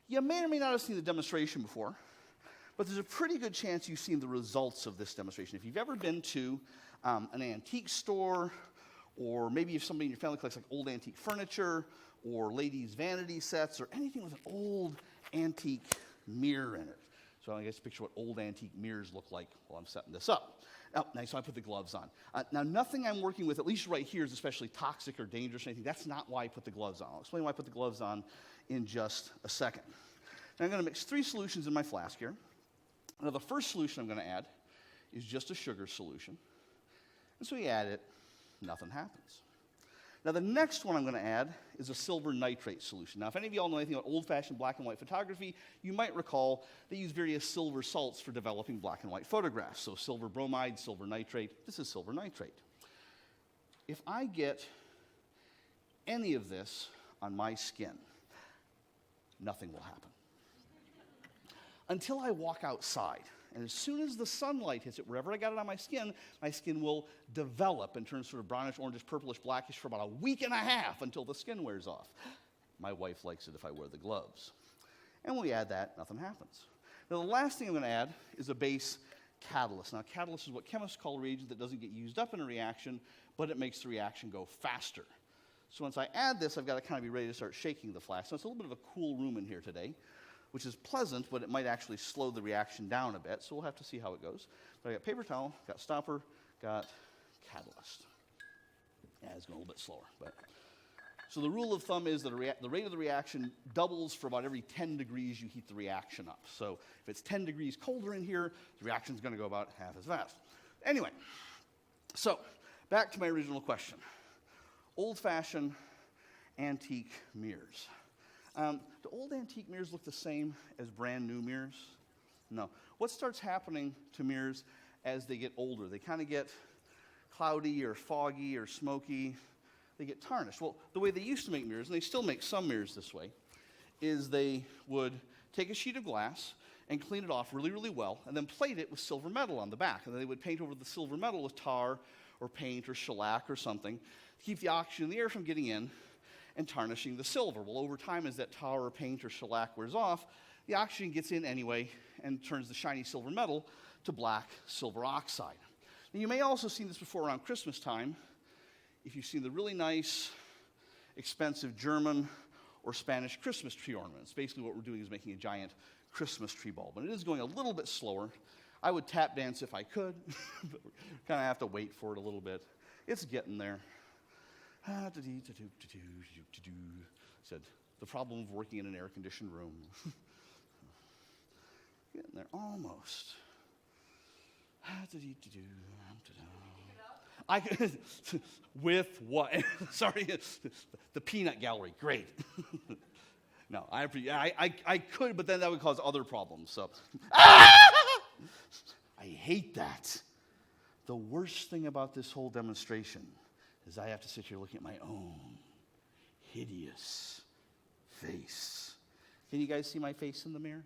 You may or may not have seen the demonstration before, but there's a pretty good chance you've seen the results of this demonstration. If you've ever been to an antique store, or maybe if somebody in your family collects like old antique furniture, or ladies' vanity sets, or anything with an old antique mirror in it. So I guess picture what old antique mirrors look like while I'm setting this up. Now, so I put the gloves on. Now, nothing I'm working with, at least right here, is especially toxic or dangerous or anything. That's not why I put the gloves on. I'll explain why I put the gloves on in just a second. Now, I'm going to mix 3 solutions in my flask here. Now, the first solution I'm going to add is just a sugar solution. And so you add it, nothing happens. Now, the next one I'm going to add is a silver nitrate solution. Now, if any of you all know anything about old-fashioned black and white photography, you might recall they use various silver salts for developing black and white photographs. So silver bromide, silver nitrate. This is silver nitrate. If I get any of this on my skin, nothing will happen. Until I walk outside. And as soon as the sunlight hits it, wherever I got it on my skin will develop and turn sort of brownish, orangish, purplish, blackish for about a week and a half until the skin wears off. My wife likes it if I wear the gloves. And when we add that, nothing happens. Now, the last thing I'm going to add is a base catalyst. Now, catalyst is what chemists call a reagent that doesn't get used up in a reaction, but it makes the reaction go faster. So once I add this, I've got to kind of be ready to start shaking the flask. So it's a little bit of a cool room in here today, which is pleasant, but it might actually slow the reaction down a bit, so we'll have to see how it goes. But I got paper towel, got stopper, got catalyst. Yeah, it's going a little bit slower. So the rule of thumb is that the rate of the reaction doubles for about every 10 degrees you heat the reaction up. So if it's 10 degrees colder in here, the reaction's going to go about half as fast. Anyway, so back to my original question. Old-fashioned antique mirrors. Do old antique mirrors look the same as brand new mirrors? No. What starts happening to mirrors as they get older? They kind of get cloudy or foggy or smoky. They get tarnished. Well, the way they used to make mirrors, and they still make some mirrors this way, is they would take a sheet of glass and clean it off really, really well, and then plate it with silver metal on the back. And then they would paint over the silver metal with tar or paint or shellac or something to keep the oxygen in the air from getting in and tarnishing the silver. Well, over time, as that tar or paint or shellac wears off, the oxygen gets in anyway and turns the shiny silver metal to black silver oxide. Now, you may also have seen this before around Christmas time if you've seen the really nice, expensive German or Spanish Christmas tree ornaments. Basically, what we're doing is making a giant Christmas tree bulb, and it is going a little bit slower. I would tap dance if I could, but we kind of have to wait for it a little bit. It's getting there. Said, the problem of working in an air-conditioned room. Getting there, almost. With what? Sorry, the peanut gallery, great. No, I could, but then that would cause other problems, so. I hate that. The worst thing about this whole demonstration is I have to sit here looking at my own hideous face. Can you guys see my face in the mirror?